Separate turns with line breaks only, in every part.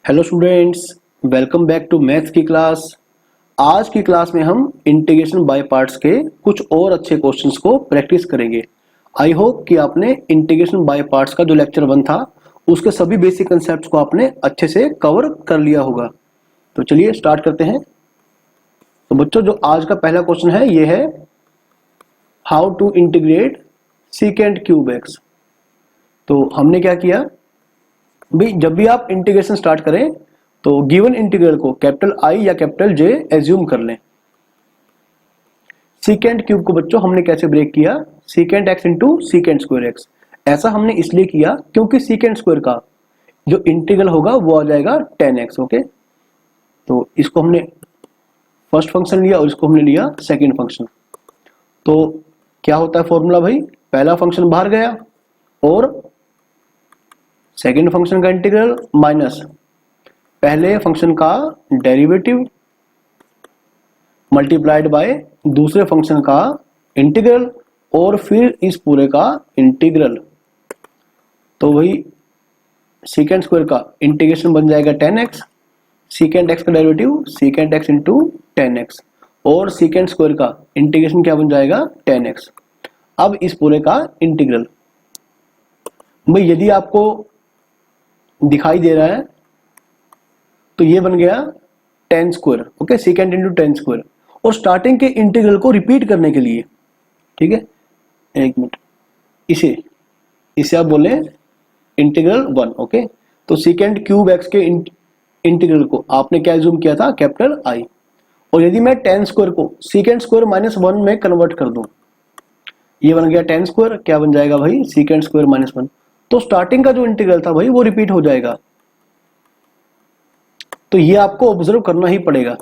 Hello students, welcome back to maths की class. आज की क्लास में हम इंटीग्रेशन बाय पार्ट्स के कुछ और अच्छे क्वेश्चंस को प्रैक्टिस करेंगे। आई होप कि आपने इंटीग्रेशन बाय पार्ट्स का जो लेक्चर 1 था उसके सभी बेसिक कंसेप्ट्स को आपने अच्छे से कवर कर लिया होगा। तो चलिए स्टार्ट करते हैं। तो बच्चों, जो आज का पहला क्वेश्चन है ये है how to integrate secant cube x. तो हमने क्या किया भाई, जब भी आप इंटीग्रेशन स्टार्ट करें तो गिवन इंटीग्रल को कैपिटल आई या कैपिटल जे एज्यूम कर लें। सीकेंट क्यूब को बच्चों हमने कैसे ब्रेक किया, secant x into secant square x. ऐसा हमने इसलिए किया क्योंकि सीकेंट स्क्वायर का जो इंटीग्रल होगा वो आ जाएगा 10x। ओके, तो इसको हमने फर्स्ट फंक्शन लिया और इसको हमने लिया सेकेंड फंक्शन। तो क्या होता है फॉर्मूला भाई, पहला फंक्शन बाहर गया और सेकेंड फंक्शन का इंटीग्रल माइनस पहले फंक्शन का डेरिवेटिव मल्टीप्लाइड बाय दूसरे फंक्शन का इंटीग्रल और फिर इस पूरे का इंटीग्रल। तो वही सीकेंट स्क्वायर का इंटीग्रेशन बन जाएगा 10x, सीकेंट x का derivative secant x into 10x और सीकेंट स्क्वायर का इंटीग्रेशन क्या बन जाएगा 10x। अब इस पूरे का इंटीग्रल भाई यदि आपको दिखाई दे रहा है तो ये बन गया 10 square. Okay, secant into 10 square. और स्टार्टिंग के इंटीग्रल को रिपीट करने के लिए, ठीक है, एक मिनट, इसे आप बोले इंटीग्रल 1। ओके, तो सीकेंट क्यूब एक्स के इंटीग्रल को आपने क्या एज्यूम किया था, कैपिटल आई। और यदि मैं 10 स्क्वायर को सीकेंट स्क्वायर माइनस 1 में कन्वर्ट कर दूं, ये बन गया 10 स्क्वायर, क्या बन जाएगा भाई, सीकेंट स्क्वायर माइनस 1। तो स्टार्टिंग का जो इंटीग्रल था भाई वो रिपीट हो जाएगा। तो ये आपको ऑब्जर्व करना ही पड़ेगा,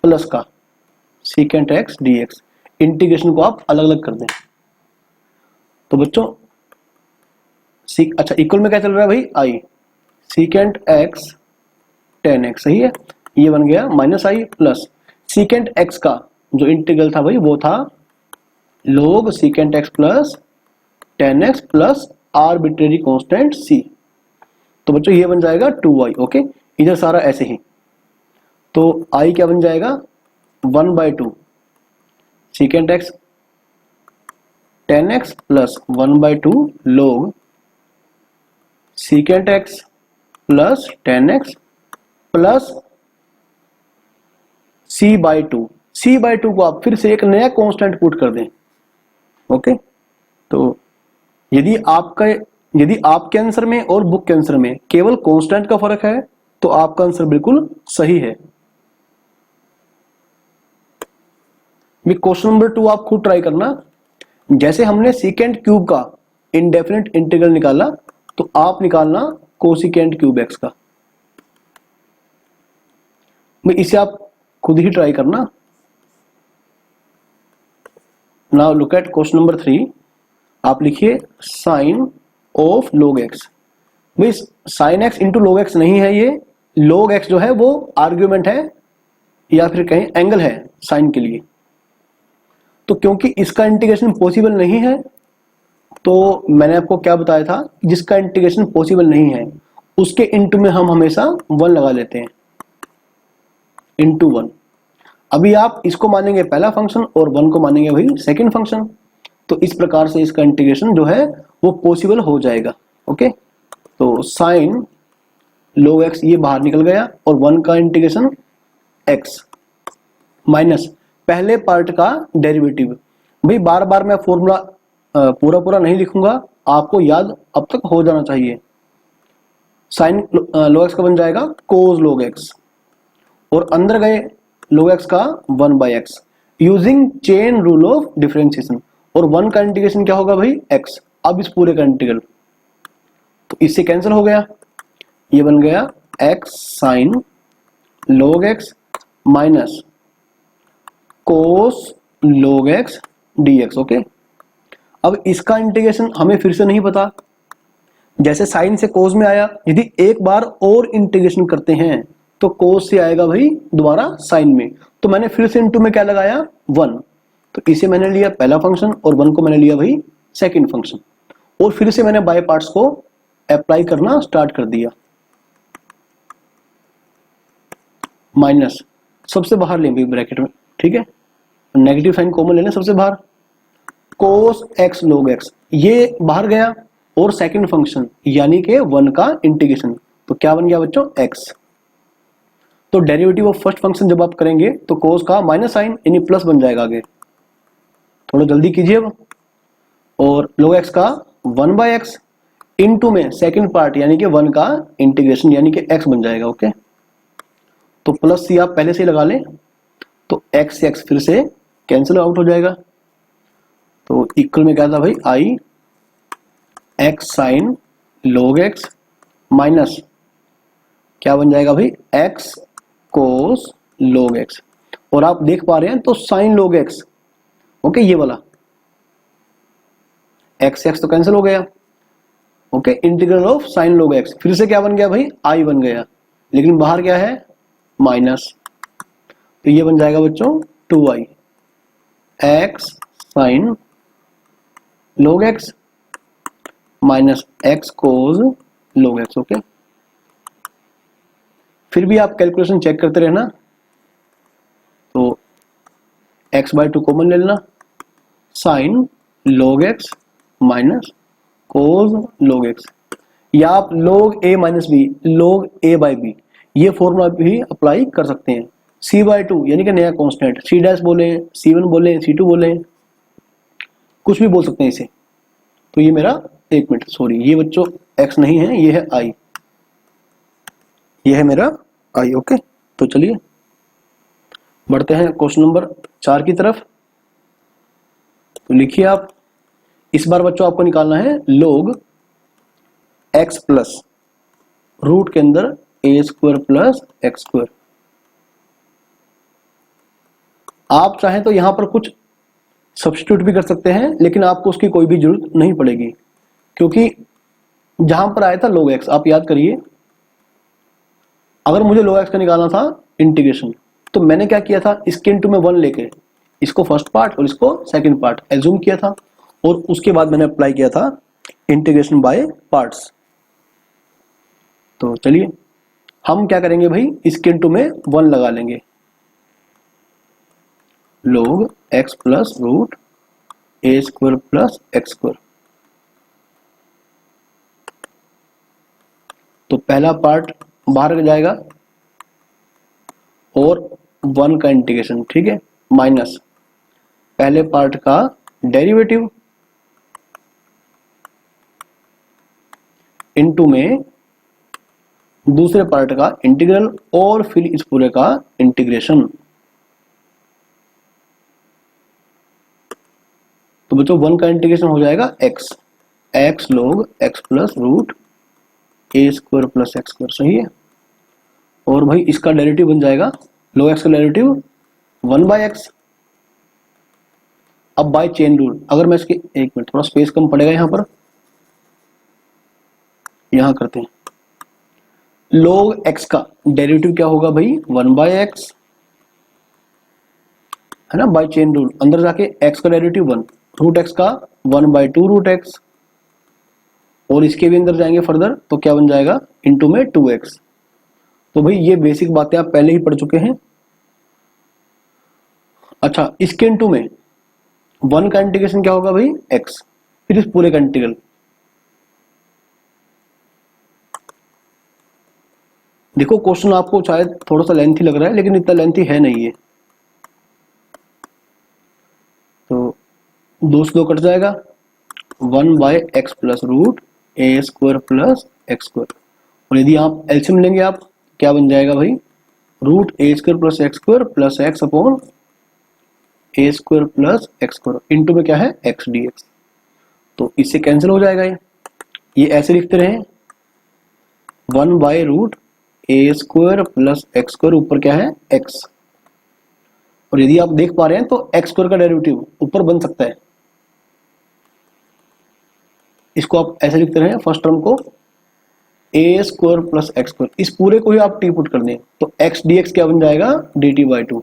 प्लस का secant x D x. Integration को आप अलग अलग कर दें। तो बच्चों अच्छा, इक्वल में क्या चल रहा है भाई, आई सीकेंट एक्स 10x, सही है। ये बन गया माइनस आई प्लस सीकेंट एक्स का जो इंटीग्रल था भाई वो था log secant x plus 10x plus arbitrary constant c। तो बच्चों ये बन जाएगा 2y। ओके, इधर सारा ऐसे ही। तो i क्या बन जाएगा 1/2 secant x 10x plus 1/2 log secant x plus 10x plus c/2। c/2 को आप फिर से एक नया कांस्टेंट पुट कर दें। ओके, तो यदि आपके आंसर में और बुक के आंसर में केवल कांस्टेंट का फर्क है तो आपका आंसर बिल्कुल सही है। क्वेश्चन नंबर 2 आप खुद ट्राई करना। जैसे हमने सीकेंट क्यूब का इंडेफिनिट इंटीग्रल निकाला तो आप निकालना कोसिकेंट क्यूब एक्स का। इसे आप खुद ही ट्राई करना। Now look at question number 3। आप लिखिए साइन ऑफ log x। भाई sine x into log x नहीं है, ये log x जो है वो आर्ग्यूमेंट है या फिर कहें एंगल है साइन के लिए। तो क्योंकि इसका इंटीग्रेशन पॉसिबल नहीं है तो मैंने आपको क्या बताया था, जिसका इंटीग्रेशन पॉसिबल नहीं है उसके इंटू में हम हमेशा 1 लगा लेते हैं, इंटू 1। अभी आप इसको मानेंगे पहला फंक्शन और 1 को मानेंगे भाई सेकंड फंक्शन। तो इस प्रकार से इसका इंटीग्रेशन जो है वो पॉसिबल हो जाएगा। ओके, तो साइन log x ये बाहर निकल गया और 1 का इंटीग्रेशन x माइनस पहले पार्ट का डेरिवेटिव। भाई बार बार मैं फॉर्मूला पूरा नहीं लिखूंगा, आपको याद अब तक हो जाना चाहिए। साइन log x का बन जाएगा cos log x और अंदर गए log x का 1/x using chain rule of differentiation. और 1 का इंटीग्रेशन क्या होगा भाई, x। अब इस पूरे का इंटीग्रल तो इससे कैंसिल हो गया, ये बन गया x sine log x minus cos log x dx। Okay, अब इसका इंटीग्रेशन हमें फिर से नहीं पता। जैसे साइन से कोस में आया, यदि एक बार और इंटीग्रेशन करते हैं तो कोस से आएगा भाई दोबारा साइन में। तो मैंने फिर से इंटू में क्या लगाया 1। तो इसे मैंने लिया पहला फंक्शन और 1 को मैंने लिया भाई सेकंड फंक्शन। और फिर से मैंने बाय पार्ट्स को अप्लाई करना स्टार्ट कर दिया। माइनस, सबसे बाहर लेंगे ब्रैकेट में, ठीक है, नेगेटिव साइन कॉमन लेना सबसे बाहर, cos x log x, ये बाहर गया, और सेकंड फंक्शन यानी कि 1 का इंटीग्रेशन, तो क्या बन गया बच्चों x। तो डेरिवेटिव ऑफ फर्स्ट फंक्शन जब आप करेंगे तो cos का माइनस साइन यानी प्लस बन जाएगा आगे, थोड़ा जल्दी कीजिए अब, और log x का 1/x इनटू में सेकंड पार्ट यानी कि 1 का इंटीग्रेशन यानी कि x बन जाएगा। ओके, तो प्लस सी आप पहले से ही लगा लें, तो x से x फिर से कैंसिल आउट हो जाएगा, तो इक्वल में क्या था भाई i x sine log x minus क्या बन जाएगा भाई x cos log x, और आप देख पा रहे हैं तो साइन log x, ओके, ये वाला x x तो कैंसिल हो गया, okay, integral of sine log x फिर से क्या बन गया भाई i बन गया, लेकिन बाहर क्या है माइनस, तो ये बन जाएगा बच्चों 2i x sine log x minus x cos log x। Okay, फिर भी आप कैलकुलेशन चेक करते रहना, तो x/2 कॉमन ले लेना, sine log x minus cos log x, या आप log a minus b log a/b ये फॉर्मूला भी अप्लाई कर सकते हैं। c/2 यानी कि नया कांस्टेंट, c' बोले, c1 बोले, c2 बोले, कुछ भी बोल सकते हैं इसे। तो ये मेरा, एक मिनट सॉरी, ये बच्चों x नहीं है, ये है i, ये है मेरा i। ओके, तो चलिए बढ़ते हैं क्वेश्चन नंबर 4 की तरफ। तो लिखिए आप, इस बार बच्चों आपको निकालना है log x प्लस रूट के अंदर a² प्लस x²। आप चाहें तो यहां पर कुछ सब्स्टिट्यूट भी कर सकते हैं, लेकिन आपको उसकी कोई भी जरूरत नहीं पड़ेगी, क्योंकि जहां पर आया था log x, आप याद करिए, अगर मुझे log x का निकालना था इंटीग्रेशन, तो मैंने क्या किया था, इसके इनटू में 1 लेके इसको फर्स्ट पार्ट और इसको सेकंड पार्ट एज्यूम किया था, और उसके बाद मैंने अप्लाई किया था इंटीग्रेशन बाय पार्ट्स। तो चलिए हम क्या करेंगे भाई, इसके इनटू में 1 लगा लेंगे, log x plus root a² plus x²। तो पहला पार्ट बाहर जाएगा और 1 का इंटीग्रेशन, ठीक है, माइनस पहले पार्ट का डेरिवेटिव इनटू में दूसरे पार्ट का इंटीग्रल, और फिर इस पूरे का इंटीग्रेशन। तो बच्चों 1 का इंटीग्रेशन हो जाएगा x log x plus root a² plus x², सही है। और भाई इसका डेरिवेटिव बन जाएगा log x का डेरिवेटिव 1/x। अब बाय चेन रूल, अगर मैं इसके, एक मिनट थोड़ा स्पेस कम पड़ेगा यहां पर, यहां करते हैं, log x का डेरिवेटिव क्या होगा भाई 1/x, है ना, बाय चेन रूल, अंदर जाके x का डेरिवेटिव 1, रूट x का 1/2 रूट x, और इसके भी अंदर जाएंगे फर्दर तो क्या बन जाएगा इनटू में 2x। तो भाई ये बेसिक बातें आप पहले ही पढ़ चुके हैं। अच्छा, इसके इनटू में 1 का इंटीग्रेशन क्या होगा भाई x, फिर इस पूरे का इंटीग्रल, देखो क्वेश्चन आपको शायद थोड़ा सा लेंथी लग रहा है, लेकिन इतना लेंथी है नहीं ये, तो 2 से 2 कट जाएगा, 1/x plus root a² plus x², और यदि आप एलसीएम लेंगे आप, क्या बन जाएगा भाई root a² plus x² plus x upon a² plus x² into में क्या है x dx। तो इससे कैंसिल हो जाएगा ये ऐसे लिखते रहे 1/रूट a² प्लस x², ऊपर क्या है x, और यदि आप देख पा रहे हैं तो x² का डेरिवेटिव ऊपर बन सकता है, इसको आप ऐसे लिखते रहे फर्स्ट टर्म को a² प्लस x², इस पूरे को ही आप टी पुट कर दें तो x dx क्या बन जाएगा dt/2,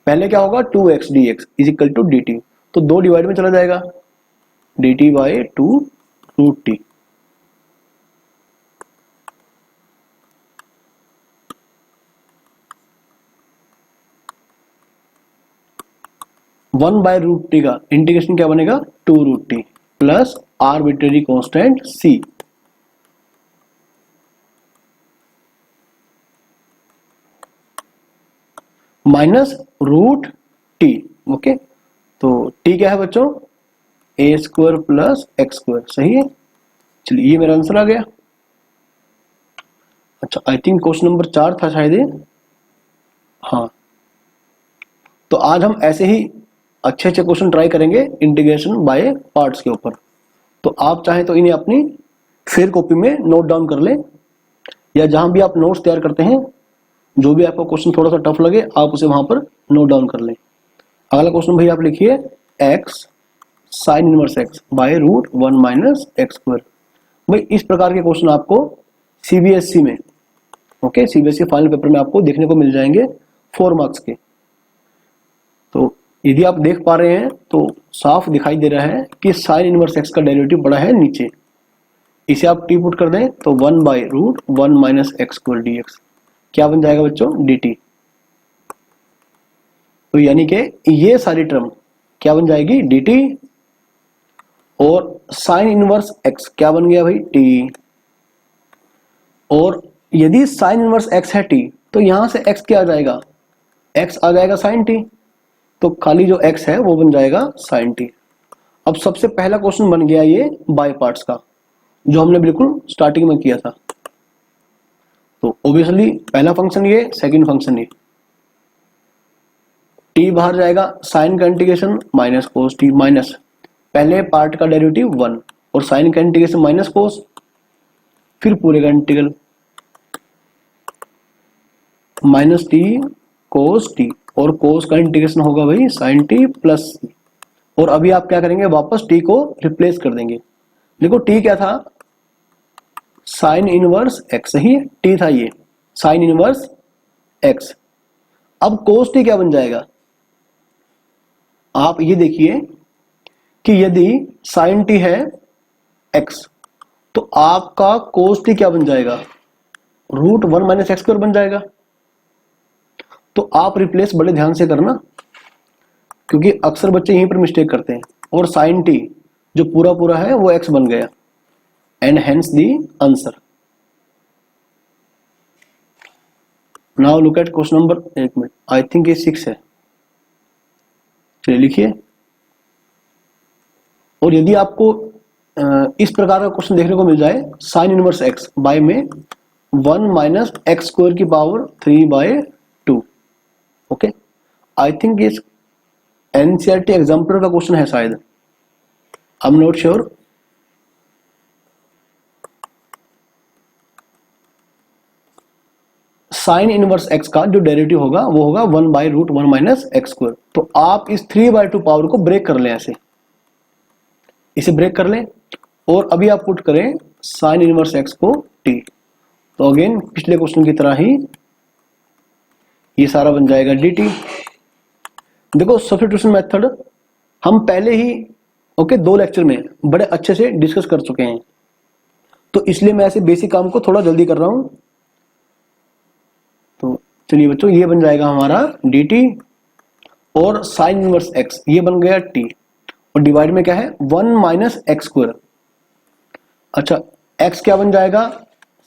पहले क्या होगा 2x dx is equal to dt, तो 2 डिवाइड में चला जाएगा dt/2 रूट टी। 1/√t का इंटीग्रेशन क्या बनेगा 2√t plus arbitrary constant c minus √t। Okay, तो t क्या है बच्चों a² प्लस x², सही है। चलिए ये मेरा आंसर आ गया। अच्छा, आई थिंक क्वेश्चन नंबर 4 था शायद ये। हाँ, तो आज हम ऐसे ही अच्छे अच्छे क्वेश्चन ट्राई करेंगे इंटीग्रेशन बाय पार्ट्स के ऊपर। तो आप चाहें तो इन्हें अपनी फेयर कॉपी में नोट डाउन कर लें, या जहां भी आप नोट्स तैयार करते हैं जो भी आपको क्वेश्चन थोड़ा सा टफ लगे आप उसे वहां पर नोट डाउन कर लें। अगला क्वेश्चन भाई आप लिखिए x sine inverse x by √1 minus x²। भाई इस प्रकार के क्वेश्चन आपको सीबीएसई में, ओके, सीबीएसई फाइनल पेपर में आपको देखने को मिल जाएंगे 4 मार्क्स के। तो यदि आप देख पा रहे हैं तो साफ दिखाई दे रहा है कि साइन इनवर्स x का डेरिवेटिव बड़ा है नीचे, इसे आप टी पुट कर दें तो 1/√1 माइनस x² dx क्या बन जाएगा बच्चों dt। तो यानी कि ये सारी टर्म क्या बन जाएगी dt, और साइन इनवर्स x क्या बन गया भाई t, और यदि साइन इनवर्स x है t तो यहां से x क्या आ जाएगा, x आ जाएगा साइन t, तो खाली जो x है वो बन जाएगा साइन t। अब सबसे पहला क्वेश्चन बन गया ये बाय पार्ट्स का, जो हमने बिल्कुल स्टार्टिंग में किया था। तो ऑब्वियसली पहला फंक्शन ये, सेकंड फंक्शन ये, t बाहर जाएगा, साइन का integration minus cos t, minus पहले पार्ट का डेरिवेटिव 1 और साइन का इंटीग्रेशन माइनस कोस, फिर पूरे का इंटीग्रल माइनस t कोस t, और कोस का इंटीग्रेशन होगा भाई साइन t प्लस, और अभी आप क्या करेंगे वापस t को रिप्लेस कर देंगे। देखो t क्या था साइन इनवर्स x, ही t था ये साइन इनवर्स x। अब कोस t क्या बन जाएगा, आप ये देखिए कि यदि साइन t है x तो आपका कोस t क्या बन जाएगा √1 माइनस x² बन जाएगा। तो आप रिप्लेस बड़े ध्यान से करना, क्योंकि अक्सर बच्चे यहीं पर मिस्टेक करते हैं, और साइन t जो पूरा पूरा है वो x बन गया, and hence the answer. Now look at question number, एक मिनट, आई थिंक ये 6 है। चलिए लिखिए। और यदि आपको इस प्रकार का क्वेश्चन देखने को मिल जाए साइन इनवर्स x बाय में 1 माइनस x² की पावर 3/2, ओके, आई थिंक ये एनसीईआरटी एग्जाम्पलर का क्वेश्चन है शायद, I am not sure. Sign inverse x का जो डेरिवेटिव होगा वो होगा 1/√1 माइनस x²। तो आप इस 3/2 पावर को ब्रेक कर लें, ऐसे इसे ब्रेक कर लें, और अभी आप पुट करें साइन इनवर्स x को t। तो अगेन पिछले क्वेश्चन की तरह ही ये सारा बन जाएगा dt। देखो सब्स्टिट्यूशन मेथड हम पहले ही ओके 2 लेक्चर में बड़े अच्छे से डिस्कस कर चुके हैं, तो इसलिए मैं ऐसे बेसिक काम को थोड़ा जल्दी कर रहा हूं। तो चलिए बच्चों ये बन जाएगा हमारा dt, और साइन इनवर्स x ये बन गया t, और डिवाइड में क्या है 1 माइनस x²। अच्छा x क्या बन जाएगा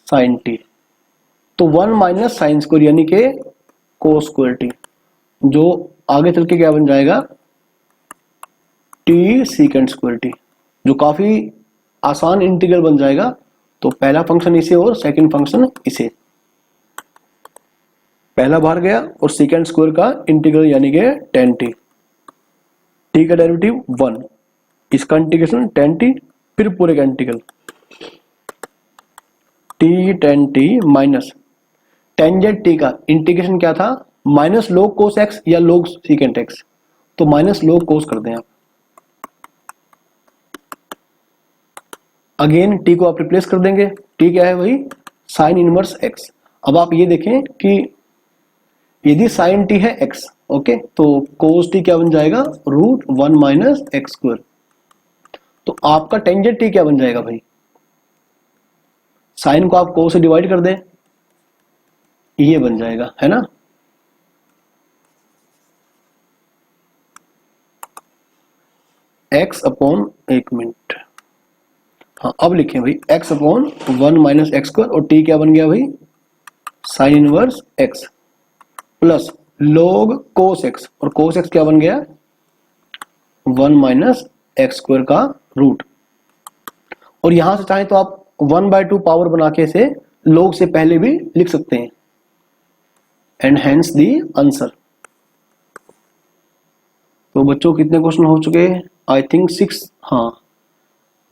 साइन t, तो 1 माइनस साइन स्क्वायर यानी कि कोस स्क्वायर t, जो आगे चल के क्या बन जाएगा t सीकेंट स्क्वायर t, जो काफी आसान इंटीग्रल बन जाएगा। तो पहला फंक्शन इसे और सेकंड फंक्शन इसे, पहला बाहर गया और सेकंड स्क्वायर का इंटीग्रल यानी कि tan t, t का डेरिवेटिव 1, इसका इंटीग्रेशन tan t, फिर पूरे का integral t tan t minus tangent t का इंटीग्रेशन क्या था माइनस log cos x या log secant x, तो माइनस log cos कर दें आप। अगेन t को आप रिप्लेस कर देंगे, t क्या है वही साइन इनवर्स x। अब आप ये देखें कि यदि साइन t है x, ओके, तो cos t क्या बन जाएगा √1 माइनस x²। तो आपका टेंजेंट t क्या बन जाएगा भाई, साइन को आप cos से डिवाइड कर दें, ये बन जाएगा, है ना। एक्स अपॉन, एक मिनट, हाँ अब लिखें भाई x upon 1 minus x square, और टी क्या बन गया भाई, sign inverse x plus log cos x, और cos x क्या बन गया, 1 माइनस एक्स स्क्वायर का रूट। और यहां से चाहे तो आप 1/2 पावर बना के इसे log से पहले भी लिख सकते हैं, एंड हेंस दी आंसर। तो बच्चों कितने क्वेश्चन हो चुके हैं, आई थिंक 6, हाँ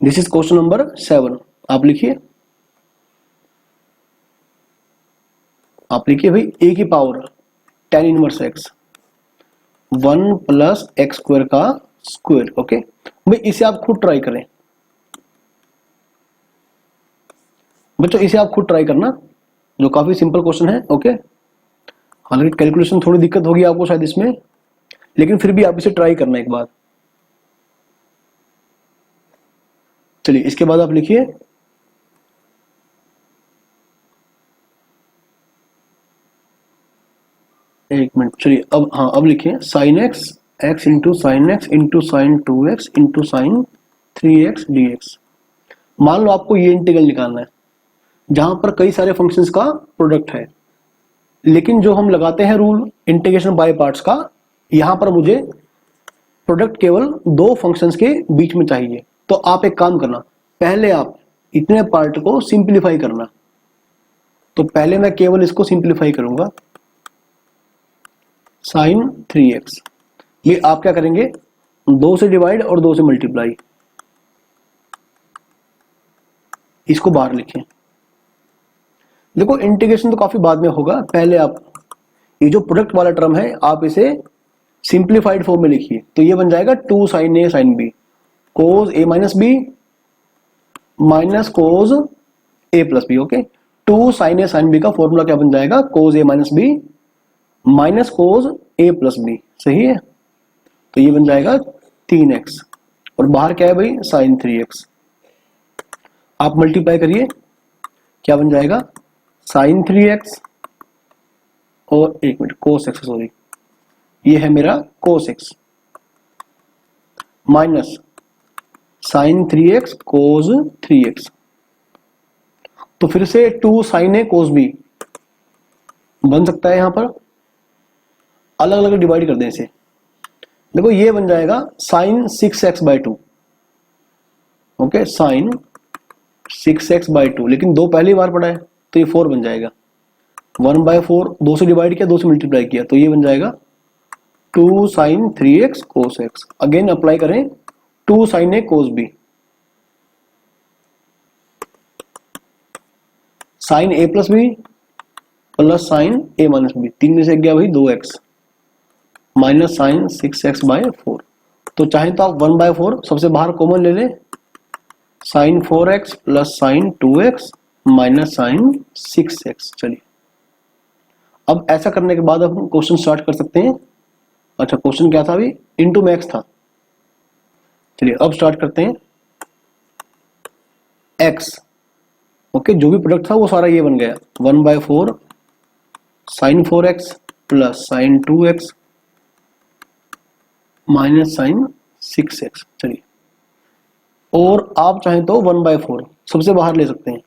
दिस इज क्वेश्चन नंबर 7। आप लिखिए, आप लिखिए भाई ए की power tan inverse x 1 plus x square का स्क्वायर। ओके भाई इसे आप खुद ट्राई करें बच्चों, इसे आप खुद ट्राई करना, जो काफी सिंपल क्वेश्चन है। ओके हालांकि कैलकुलेशन थोड़ी दिक्कत होगी आपको शायद इसमें, लेकिन फिर भी आप इसे ट्राई करना एक बार। चलिए इसके बाद आप लिखिए, एक मिनट, चलिए अब, हाँ अब लिखिए sine x x into sine x into sine 2x into sine 3x dx। मान लो आपको ये इंटीग्रल निकालना है जहां पर कई सारे फंक्शंस का प्रोडक्ट है, लेकिन जो हम लगाते हैं रूल इंटीग्रेशन बाय पार्ट्स का, यहां पर मुझे प्रोडक्ट केवल दो फंक्शंस के बीच में चाहिए। तो आप एक काम करना, पहले आप इतने पार्ट को सिंप्लीफाई करना। तो पहले मैं केवल इसको सिंप्लीफाई करूंगा, साइन 3x, ये आप क्या करेंगे, 2 से डिवाइड और 2 से मल्टीप्लाई, इसको बाहर लिखें। देखो इंटीग्रेशन तो काफी बाद में होगा, पहले आप ये जो प्रोडक्ट वाला टर्म है आप इसे सिंप्लीफाइड फॉर्म में लिखिए। तो ये बन जाएगा 2 साइन ए साइन बी कोज ए माइनस बी माइनस कोज ए प्लस बी। ओके 2 साइन ए साइन बी का फॉर्मूला क्या बन जाएगा, कोज ए माइनस बी माइनस कोज ए प्लस बी। सही है, तो ये बन जाएगा 3x, और बाहर क्या है भाई, साइन 3x। आप मल्टीप्लाई करिए, क्या बन जाएगा, साइन 3x और एक मिनट कोस एक्स, सॉरी ये है मेरा cos x, minus sine 3x cos 3x। तो फिर से 2 साइन ए कोस बी बन सकता है, यहां पर अलग अलग डिवाइड कर दें इसे। देखो ये बन जाएगा sign 6x/2। Okay sign 6x/2, लेकिन 2 पहली बार पढ़ा है तो ये 4 बन जाएगा। 1/4 2 से डिवाइड किया, 2 से मल्टीप्लाई किया, तो ये बन जाएगा 2 sine 3x cos x। Again apply करें 2 sine a cos b, sine a plus b plus sine a minus b, 3 में से गया भाई 2x माइनस साइन 6x/4। तो चाहे तो आप 1/4 सबसे बाहर कॉमन ले लें, sine 4x plus sine 2x minus sine 6x। चलिए अब ऐसा करने के बाद हम क्वेश्चन स्टार्ट कर सकते हैं। अच्छा क्वेश्चन क्या था अभी, इनटू मैक्स था। चलिए अब स्टार्ट करते हैं। x, ओके जो भी प्रोडक्ट था वो सारा ये बन गया, 1/4 sine 4x plus sine 2x minus sine 6x। चलिए और आप चाहें तो 1/4 सबसे बाहर ले सकते हैं।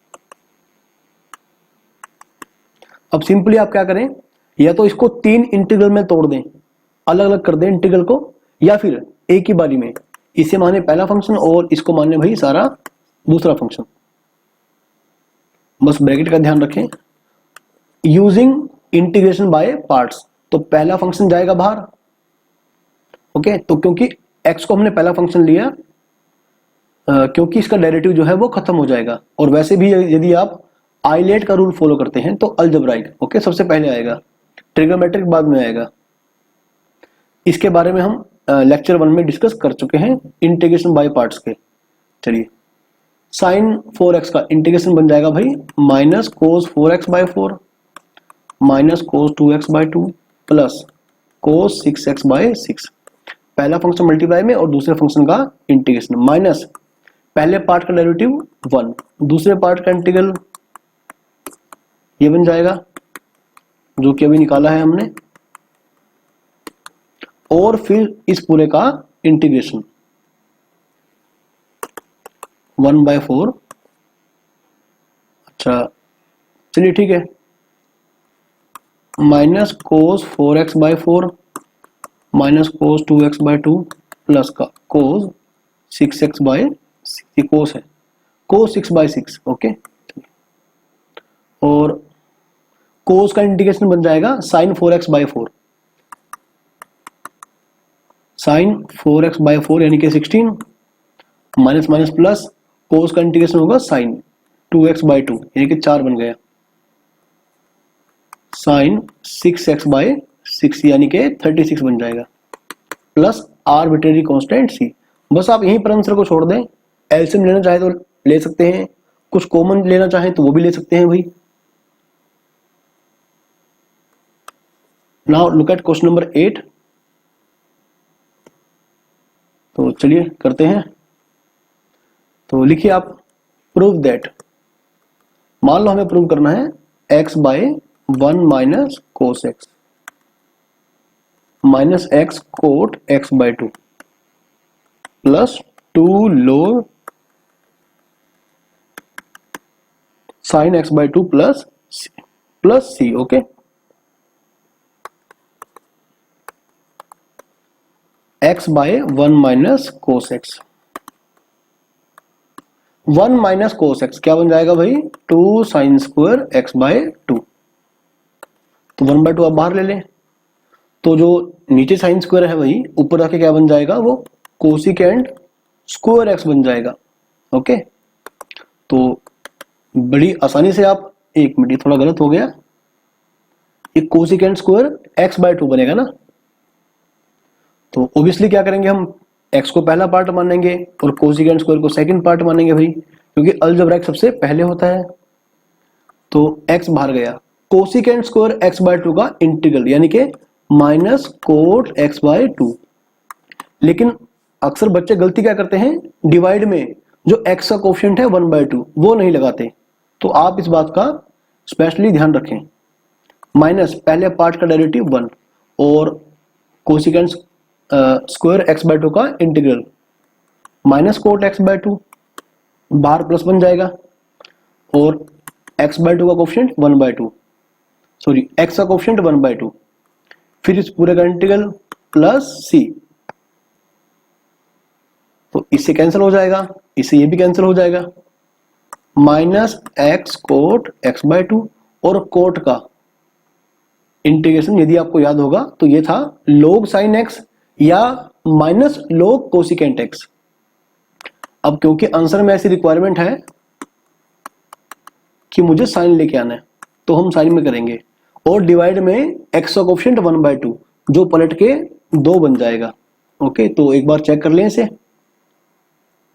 अब सिंपली आप क्या करें, या तो इसको 3 इंटीग्रल में तोड़ दें, अलग अलग कर दें इंटीग्रल को, या फिर एक ही बारी में इसे माने पहला फंक्शन और इसको माने भाई सारा दूसरा फंक्शन। बस ब्रैकेट का ध्यान रखें, यूजिंग इंटीग्रेशन बाय पार्ट्स। तो पहला फंक्शन जाएगा बाहर, ओके तो क्योंकि x को हमने पहला फंक्शन लिया, क्योंकि इसका डेरिवेटिव जो है वो खत्म हो जाएगा। और वैसे भी यदि आप आइलेट का रूल फॉलो करते हैं तो अलजेब्राइक ओके सबसे पहले आएगा, ट्रिग्नोमेट्रिक बाद में आएगा। इसके बारे में हम लेक्चर 1 में डिस्कस कर चुके हैं इंटीग्रेशन बाय पार्ट्स के। चलिए साइन 4x का इंटीग्रेशन बन जाएगा भाई minus cos 4x/4 minus cos 2x/2 plus cos 6x/6। पहला फंक्शन मल्टीप्लाई में और दूसरे फंक्शन का इंटीग्रेशन, माइनस पहले पार्ट का डेरिवेटिव 1, दूसरे पार्ट का इंटीग्रल ये बन जाएगा जो कि अभी निकाला है हमने, और फिर इस पूरे का इंटीग्रेशन। 1/4। अच्छा चलिए ठीक है, minus cos 4x/4 minus cos 2x/2 plus का कोस 6x/6, कोस है, कोस 6/6। ओके, और कोस का इंटीग्रेशन बन जाएगा साइन 4x/4, साइन 4x/4 यानी कि 16 माइनस माइनस प्लस, कोस का इंटीग्रेशन होगा साइन 2x/2 यानी कि 4 बन गया, साइन 6x/6 यानी कि 36 बन जाएगा, प्लस आर्बिट्रेरी कांस्टेंट सी। बस आप यहीं पर आंसर को छोड़ दें, एलसीएम लेना चाहे तो ले सकते हैं, कुछ कॉमन लेना चाहें तो वो भी ले सकते हैं भाई। Now look at question number 8। तो चलिए करते हैं। तो लिखिए आप, प्रूव दैट, मान लो हमें प्रूव करना है x/1 minus cos x minus x cot x/2 plus 2 log sine x/2 plus c। Okay, x/1 minus cos x, 1 minus cos x क्या बन जाएगा भाई, 2 साइन स्क्वायर x/2। तो 1/2 आप बाहर ले लें, तो जो नीचे साइन स्क्वायर है वही ऊपर आके क्या बन जाएगा, वो कोसिकेंट स्क्वायर x बन जाएगा। ओके, तो बड़ी आसानी से आप, एक मिनट ये थोड़ा गलत हो गया, ये कोसिकेंट स्क्वायर x/2 बनेगा ना। तो ऑब्वियसली क्या करेंगे हम, x को पहला पार्ट मानेंगे और कोसिकेंट स्क्वायर को सेकंड पार्ट मानेंगे भाई, क्योंकि अलजेब्रा सबसे पहले होता है। तो x बाहर गया, कोसिकेंट स्क्वायर x/2 का इंटीग्रल यानी कि माइनस कोट x/2। लेकिन अक्सर बच्चे गलती क्या करते हैं, डिवाइड में जो x का कोफिशिएंट है 1/2 वो नहीं लगाते। तो आप इस बात का स्पेशली ध्यान रखें, माइनस पहले पार्ट का डेरिवेटिव 1 और कोसिकेंट स्क्वायर x/2 का इंटीग्रल माइनस कोट x/2, बाहर प्लस बन जाएगा, और x/2 का कोफिशिएंट 1/2, सॉरी x का कोफिशिएंट 1/2, फिर इस पूरे का इंटीग्रल प्लस c। तो इससे कैंसिल हो जाएगा, इससे ये भी कैंसिल हो जाएगा, माइनस x कोट x/2, और कोट का इंटीग्रेशन यदि आपको याद होगा तो ये था log sin x या माइनस log कोसिकेंट x। अब क्योंकि आंसर में ऐसी रिक्वायरमेंट है कि मुझे साइन लेके आना है, तो हम साइन में करेंगे, और डिवाइड में x का कोफिशिएंट 1/2 जो पलट के 2 बन जाएगा। ओके, तो एक बार चेक कर लें इसे,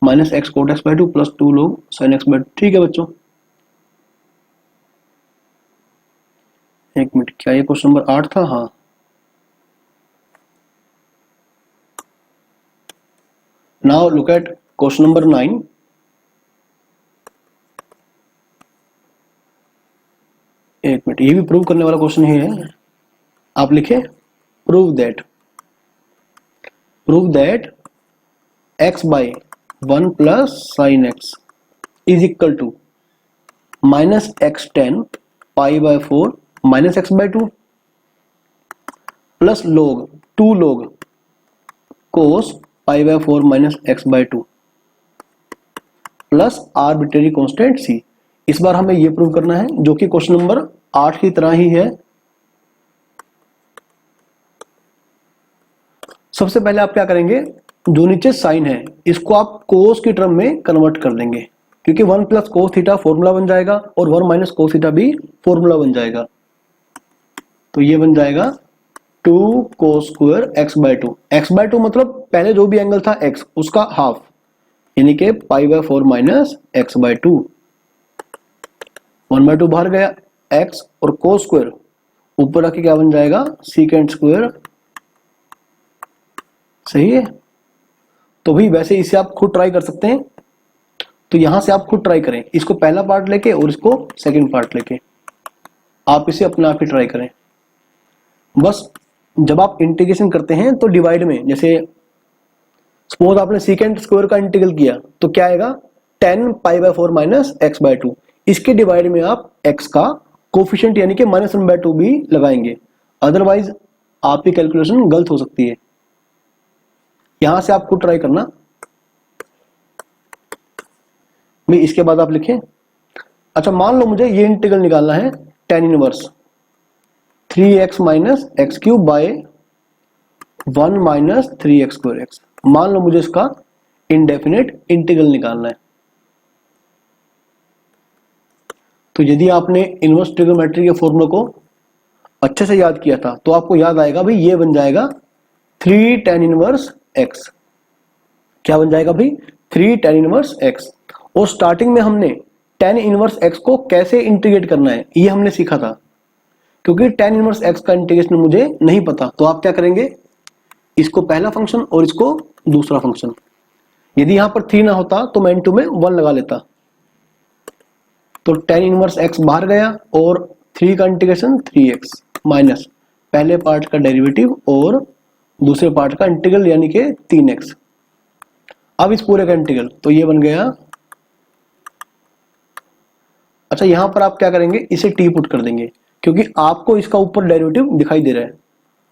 minus x cot x/2 plus 2 log sin x/2। ठीक है बच्चों, एक मिनट, क्या ये क्वेश्चन नंबर 8 था? हाँ, now look at question number 9। एक मिनट, ये भी प्रूव करने वाला क्वेश्चन ही है। आप लिखे prove that x/1 plus sine x is equal to minus x10 π/4 minus x/2 plus log 2 log cos π/4 minus x/2 plus arbitrary constant c। इस बार हमें यह प्रूव करना है, जो कि क्वेश्चन नंबर 8 की तरह ही है। सबसे पहले आप क्या करेंगे, जो नीचे साइन है इसको आप कोस की टर्म में कन्वर्ट कर देंगे, क्योंकि 1 प्लस कोस थीटा फॉर्मूला बन जाएगा और 1 माइनस कोस थीटा भी फॉर्मूला बन जाएगा। तो ये बन जाएगा 2 कोस स्क्वायर x/2। x/2 मतलब पहले जो भी एंगल था x उसका हाफ, यानी कि π/4 माइनस x/2। 1/2 बाहर गया, x और कोस स्क्वायर ऊपर आके क्या बन जाएगा, सीकेंट स्क्वायर। सही है। तो भाई वैसे इसे आप खुद ट्राई कर सकते हैं, तो यहां से आप खुद ट्राई करें, इसको पहला पार्ट लेके और इसको सेकंड पार्ट लेके आप इसे अपने आप ही ट्राई करें। बस जब आप इंटीग्रेशन करते हैं तो डिवाइड में, जैसे सपोज आपने सीकेंट स्क्वायर का इंटीग्रल किया तो क्या आएगा, 10 pi by 4 minus x by 2। इसके डिवाइड में आप x का कोफिशिएंट यानी कि -1/2 भी लगाएंगे, अदरवाइज आपकी कैलकुलेशन गलत हो सकती है। यहां से आपको ट्राई करना। मैं इसके बाद आप लिखें, अच्छा मान लो मुझे ये इंटीग्रल निकालना है tan inverse 3x minus x cube by 1 minus 3x square x. मान लो मुझे इसका इंडेफिनेट इंटीग्रल निकालना है। तो यदि आपने इनवर्स ट्रिग्नोमेट्री के फॉर्मूले को अच्छे से याद किया था तो आपको याद आएगा भाई ये बन जाएगा 3 tan इनवर्स x। क्या बन जाएगा भाई? 3 tan इनवर्स x। और स्टार्टिंग में हमने tan इनवर्स x को कैसे इंटीग्रेट करना है ये हमने सीखा था, क्योंकि tan इनवर्स x का इंटीग्रेशन मुझे नहीं पता। तो आप क्या करेंगे, इसको पहला फंक्शन और इसको दूसरा फंक्शन। यदि यहां पर 3 ना होता तो मैं इनटू में 1 लगा लेता। तो tan इनवर्स x बाहर गया और 3 का इंटीग्रेशन 3x माइनस पहले पार्ट का डेरिवेटिव और दूसरे पार्ट का इंटीग्रल यानी कि 3x। अब इस पूरे का इंटीग्रल, तो ये बन गया। अच्छा यहां पर आप क्या करेंगे, इसे t पुट कर देंगे क्योंकि आपको इसका ऊपर डेरिवेटिव दिखाई दे रहा है।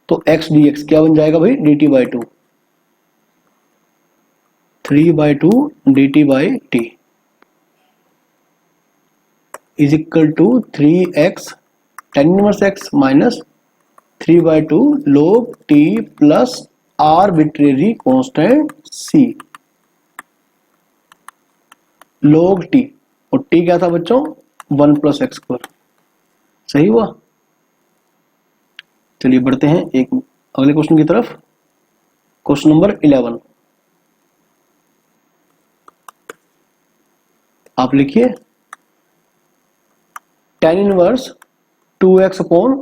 तो x dx क्या बन जाएगा भाई? dt by 2, 3/2 dt by t is equal to 3x tan inverse x minus 3/2 log t plus arbitrary constant c log t। और t क्या था बच्चों? 1 प्लस एक्स स्क्वायर। सही हुआ। चलिए बढ़ते हैं एक अगले क्वेश्चन की तरफ। क्वेश्चन नंबर 11 आप लिखिए, tan inverse 2x upon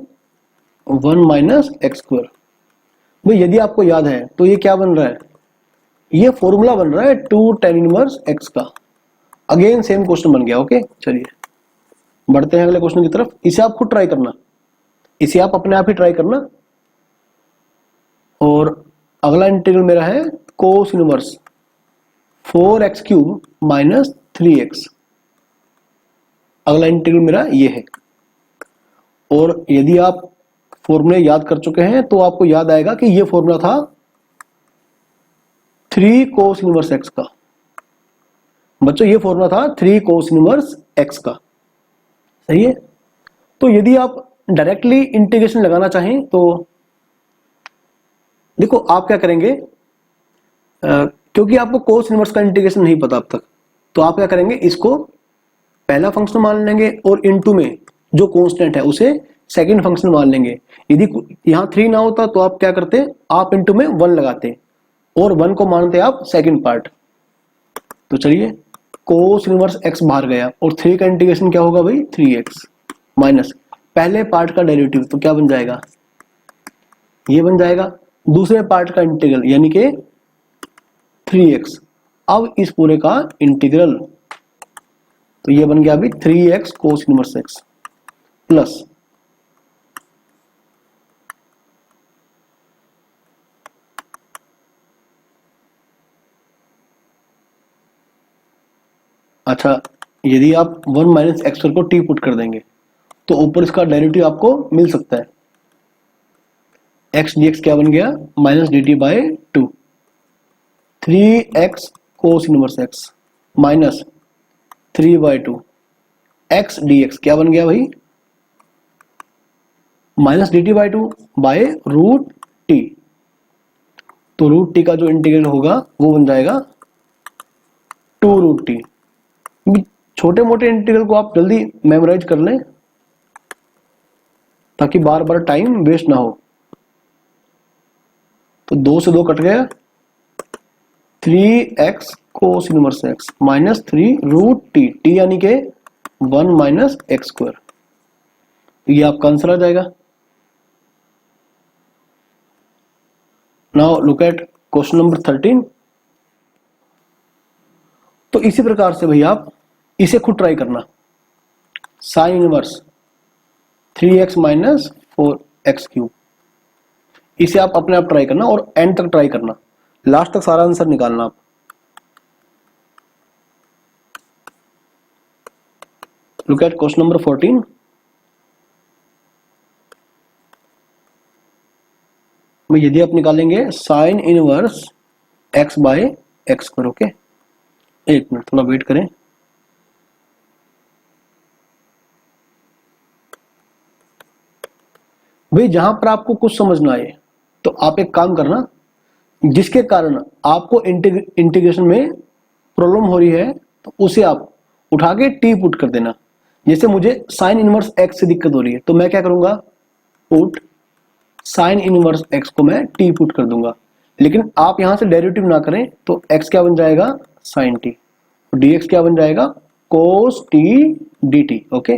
1 minus x square. भाई यदि आपको याद है तो ये क्या बन रहा है, ये फॉर्मूला बन रहा है 2 tan इनवर्स x का। अगेन सेम क्वेश्चन बन गया। ओके चलिए बढ़ते हैं अगले क्वेश्चन की तरफ। इसे आप खुद ट्राई करना, इसे आप अपने आप ही ट्राई करना। और अगला इंटीग्रल मेरा है cos inverse 4x cube minus 3x। अगला इंटीग्रल मेरा ये है। और यदि आप फॉर्मूले याद कर चुके हैं तो आपको याद आएगा कि ये फॉर्मूला था 3 कोस इनवर्स x का। बच्चों ये फॉर्मूला था 3 कोस इनवर्स x का। सही है। तो यदि आप डायरेक्टली इंटीग्रेशन लगाना चाहें तो देखो आप क्या करेंगे, क्योंकि आपको कोस इनवर्स का इंटीग्रेशन नहीं पता अब तक, तो आप क्या करेंगे, इसको पहला फंक्शन मान लेंगे और इनटू में जो कांस्टेंट है उसे सेकंड फंक्शन मान लेंगे। यदि यहां 3 ना होता तो आप क्या करते, आप इनटू में 1 लगाते और 1 को मानते आप सेकंड पार्ट। तो चलिए कोस इनवर्स x बाहर गया और 3 का इंटीग्रेशन क्या होगा भाई? 3x माइनस पहले पार्ट का डेरिवेटिव, तो क्या बन जाएगा? ये बन जाएगा। दूसरे पार्ट का इंटीग्रल यानी कि 3x। अब इस पूरे का इंटीग्रल, तो ये बन गया अभी 3x cos inverse x plus अच्छा यदि आप 1 माइनस एक्स को t पुट कर देंगे तो ऊपर इसका डेरिवेटिव आपको मिल सकता है। x dx क्या बन गया? Minus dt by 2, 3x cos inverse x minus 3/2 x dx क्या बन गया भाई? Minus dt by 2 by root t. तो रूट टी का जो इंटीग्रल होगा वो बन जाएगा 2 रूट टी। छोटे मोटे इंटीग्रल को आप जल्दी मेमोराइज कर लें ताकि बार बार टाइम वेस्ट ना हो। तो 2 से 2 कट गया, 3x cos inverse x minus 3 root t, t यानी के 1 माइनस एक्स स्क्वायर। ये आपका आंसर आ जाएगा। Now look at question number 13। तो इसी प्रकार से भैया आप इसे खुद ट्राई करना। Sine inverse 3x minus 4x cube, इसे आप अपने आप ट्राई करना और एंड तक ट्राई करना, लास्ट तक सारा आंसर निकालना आप। Look at question number 14। यदि आप निकालेंगे sine inverse x by x square. Okay, एक मिनट थोड़ा वेट करें। भाई जहां पर आपको कुछ समझ ना आए तो आप एक काम करना, जिसके कारण आपको इंटीग्रेशन में प्रॉब्लम हो रही है तो उसे आप उठा के टी पुट कर देना। जैसे मुझे साइन इनवर्स एक्स से दिक्कत हो रही है तो मैं क्या करूंगा, पुट साइन इनवर्स एक्स को मैं टी पुट कर दूंगा। लेकिन आप यहां से डेरिवेटिव ना करें तो एक्स क्या बन जाएगा, साइन टी, dx क्या बन जाएगा, cos t dt। ओके,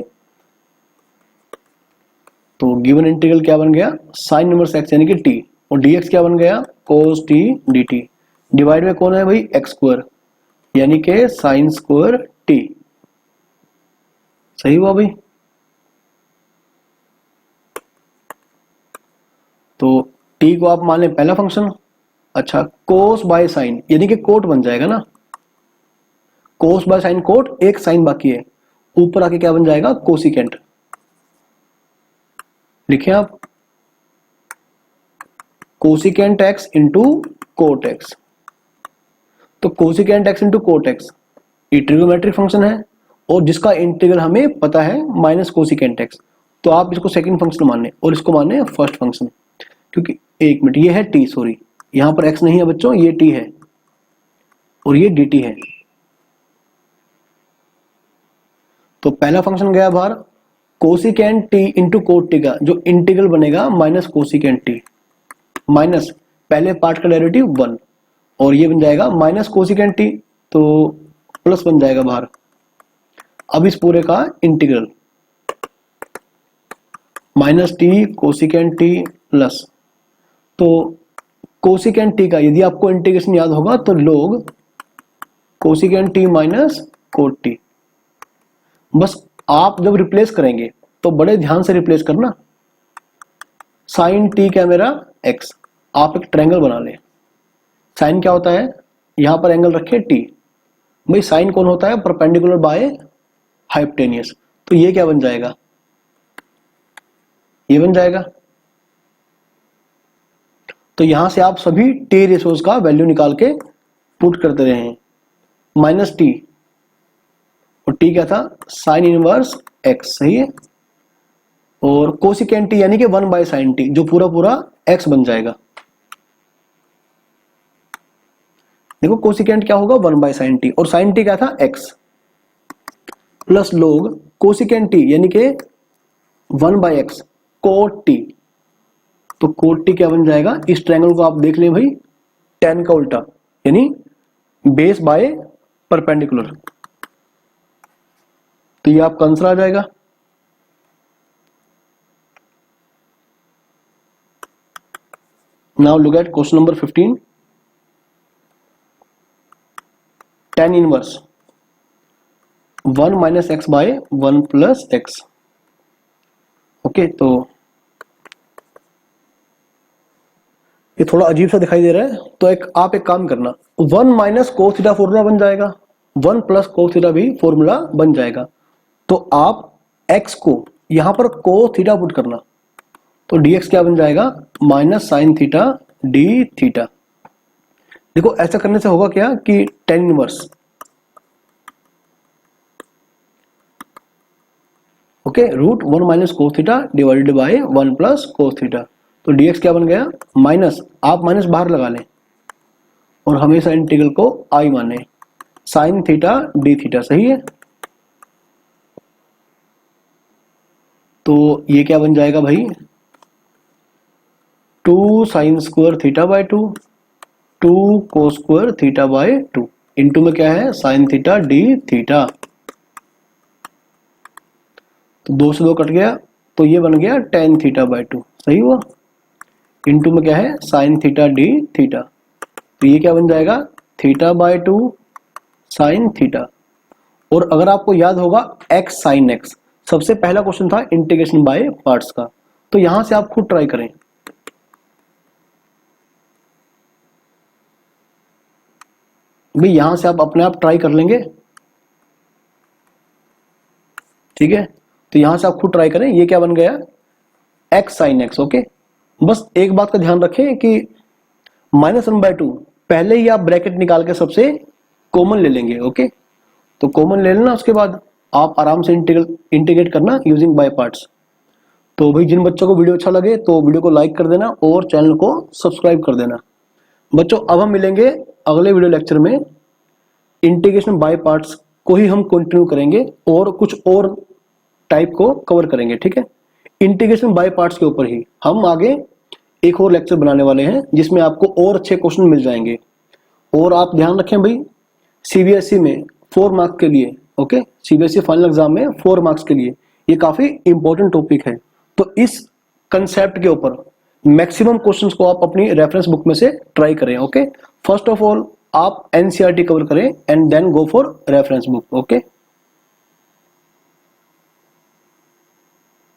तो गिवन इंटीग्रल क्या बन गया, साइन इनवर्स एक्स यानी कि t, और dx क्या बन गया, cos t dt। डिवाइड में कौन है भाई, एक्स स्क्वायर यानी कि साइन स्क्वायर t। सही हुआ भाई। तो t को आप मान लें पहला फंक्शन। अच्छा, cos बाय साइन यानी कि कोट बन जाएगा ना, cos बाय साइन कोट, एक साइन बाकी है, ऊपर आके क्या बन जाएगा, कोसिकेंट। लिखे आप cosecant x into cot x. तो cosecant x into cot x ये ट्रिगोमेट्रिक फंक्शन है और जिसका इंटीग्रल हमें पता है माइनस कोसिकेंट एक्स। तो आप इसको सेकंड फंक्शन माने और इसको माने फर्स्ट फंक्शन, क्योंकि एक मिनट ये है टी, सॉरी यहां पर एक्स नहीं है बच्चों, ये टी है और ये डी टी है। तो पहला फंक्शन गया बाहर, cosecant T into coat T का जो इंटीग्रल बनेगा माइनस कोसिकेंट टी, माइनस पहले पार्ट का डेरिवेटिव 1 और ये बन जाएगा माइनस कोसिकेंट टी, तो प्लस बन जाएगा बाहर। अब इस पूरे का integral minus T cosecant T plus, तो कोसिकेंट टी का यदि आपको इंटीग्रेशन याद होगा तो लोग cosecant T minus cot T. बस आप जब रिप्लेस करेंगे तो बड़े ध्यान से रिप्लेस करना। साइन टी क्या मेरा एक्स, आप एक ट्रायंगल बना लें। साइन क्या होता है, यहां पर एंगल रखे टी, भाई साइन कौन होता है, परपेंडिकुलर बाय हाइपोटेनियस। तो ये क्या बन जाएगा, ये बन जाएगा। तो यहां से आप सभी टी रेशोज का वैल्यू निकाल के पुट करते रहे हैं। माइनस टी और टी क्या था, साइन इनवर्स एक्स, सही है, और कोसिकेंट टी यानी कि 1 बाय साइन टी जो पूरा पूरा एक्स बन जाएगा। देखो कोसिकेंट क्या होगा, 1 बाय साइन टी और साइन टी क्या था, एक्स, प्लस लोग कोसिकेंट टी यानी कि 1 बाय एक्स कोट टी। तो कोट टी क्या बन जाएगा, इस ट्रायंगल को आप देख लें भाई, tan का उल्टा यानी बेस बाय परपेंडिकुलर। तो ये आपका आंसर आ जाएगा। Now look at question number 15। tan inverse 1 minus x by 1 plus x. Okay, तो ये थोड़ा अजीब सा दिखाई दे रहा है, तो आप एक काम करना, 1 माइनस कोस थीटा फॉर्मूला बन जाएगा, 1 प्लस कोस थीटा भी फॉर्मूला बन जाएगा। तो आप x को यहां पर कोस थीटा पुट करना, तो dx क्या बन जाएगा, minus sine theta d theta. देखो ऐसा करने से होगा क्या कि tan inverse, okay, root 1 minus cos theta divided by 1 plus cos theta. तो dx क्या बन गया, माइनस, आप माइनस बाहर लगा लें और हमेशा इंटीग्रल को आई माने, साइन थीटा डी थीटा, सही है। तो ये क्या बन जाएगा भाई, 2 sine square theta by 2, 2 cos square theta by 2, into में क्या है, साइन थीटा डी थीटा। तो 2 से 2 कट गया, तो ये बन गया tan थीटा बाय 2, सही हुआ, इंटू में क्या है, साइन थीटा डी थीटा। तो ये क्या बन जाएगा, थीटा बाय 2 साइन थीटा। और अगर आपको याद होगा x साइन x, सबसे पहला क्वेश्चन था इंटीग्रेशन बाय पार्ट्स का, तो यहां से आप खुद ट्राई करें। भाई यहां से आप अपने आप ट्राई कर लेंगे। ठीक है, तो यहां से आप खुद ट्राई करें। ये क्या बन गया, x sin x। ओके, बस एक बात का ध्यान रखें कि -1/2 पहले ही आप ब्रैकेट निकाल के सबसे कॉमन ले लेंगे। ओके, तो कॉमन ले लेना, उसके बाद आप आराम से इंटीग्रेट करना यूजिंग बाय पार्ट्स। तो भाई जिन बच्चों को वीडियो अच्छा लगे तो वीडियो को लाइक कर देना और चैनल को सब्सक्राइब कर देना। बच्चों अब हम मिलेंगे अगले वीडियो लेक्चर में, इंटीग्रेशन बाय पार्ट्स को ही हम कंटिन्यू करेंगे और कुछ और टाइप को कवर करेंगे। ठीक है, इंटीग्रेशन बाय पार्ट्स के ऊपर ही हम आगे एक और लेक्चर बनाने वाले हैं जिसमें आपको और अच्छे क्वेश्चन मिल जाएंगे। और आप ध्यान रखें भाई, सीबीएसई में 4 मार्क्स के लिए, ओके, सीबीएसई फाइनल एग्जाम में 4 मार्क्स के लिए ये काफी इंपॉर्टेंट टॉपिक है। तो इस कंसेप्ट के ऊपर मैक्सिमम क्वेश्चंस को आप अपनी रेफरेंस बुक में से ट्राई करें। ओके, फर्स्ट ऑफ ऑल आप एनसीईआरटी कवर करें and then go for reference book. Okay.